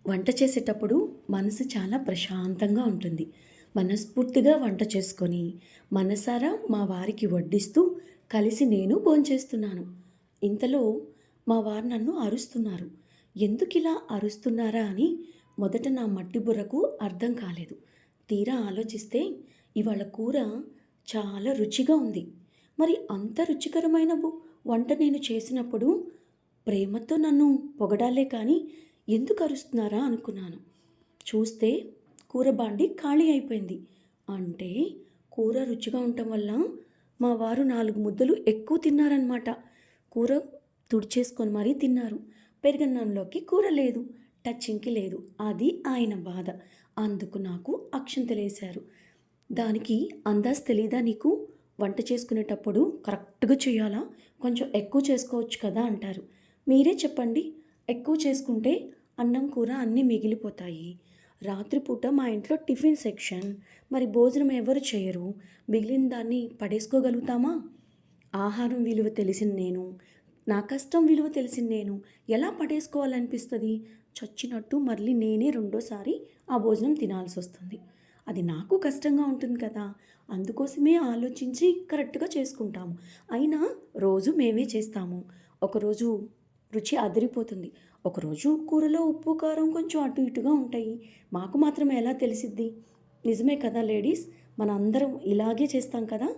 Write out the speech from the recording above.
వంట చేసేటప్పుడు మనసు చాలా ప్రశాంతంగా ఉంటుంది. మనస్ఫూర్తిగా వంట చేసుకొని, మనసారా మా వారికి వడ్డిస్తూ, కలిసి నేను భోంచేస్తున్నాను. ఇంతలో మా వారు నన్ను అరుస్తున్నారు. ఎందుకిలా అరుస్తున్నారా అని మొదట నా మట్టి బుర్రకు అర్థం కాలేదు. తీరా ఆలోచిస్తే ఇవాళ కూర చాలా రుచిగా ఉంది. మరి అంత రుచికరమైన వంట నేను చేసినప్పుడు ప్రేమతో నన్ను పొగడాలే కానీ ఎందుకు అరుస్తున్నారా అనుకున్నాను. చూస్తే కూర బాండి ఖాళీ అయిపోయింది. అంటే కూర రుచిగా ఉండటం వల్ల మా వారు 4 ముద్దలు ఎక్కువ తిన్నారనమాట. కూర తుడిచేసుకొని మరీ తిన్నారు. పెరుగన్నంలోకి కూర లేదు. టచ్చింగ్‌కి లేదు. అది ఆయన బాధ. అందుకు నాకు అక్షింతలేశారు. దానికి అందాజు తెలీదా నీకు? వంట చేసుకునేటప్పుడు కరెక్ట్‌గా చేయాలా? కొంచెం ఎక్కువ చేసుకోవచ్చు కదా అంటారు. మీరే చెప్పండి. ఎక్కువ చేసుకుంటే అన్నం, కూర అన్నీ మిగిలిపోతాయి. రాత్రిపూట మా ఇంట్లో టిఫిన్ సెక్షన్. మరి భోజనం ఎవరు చేయరు. మిగిలిన దాన్ని పడేసుకోగలుగుతామా? ఆహారం విలువ తెలిసిన నేను, నా కష్టం విలువ తెలిసిన నేను ఎలా పడేసుకోవాలనిపిస్తది? చచ్చినట్టు మళ్ళీ నేనే రెండోసారి ఆ భోజనం తినాల్సొస్తుంది. అది నాకు కష్టంగా ఉంటుంది కదా! అందుకోసమే ఆలోచించి కరెక్ట్‌గా చేసుకుంటాము. అయినా రోజు మేమే చేస్తాము. ఒకరోజు రుచి అదిరిపోతుంది. ఒకరోజు కూరలో ఉప్పు, కారం కొంచెం అటు ఇటుగా ఉంటాయి. మాకు మాత్రం ఎలా తెలిసిద్ది? నిజమే కదా లేడీస్! మనందరం ఇలాగే చేస్తాం కదా!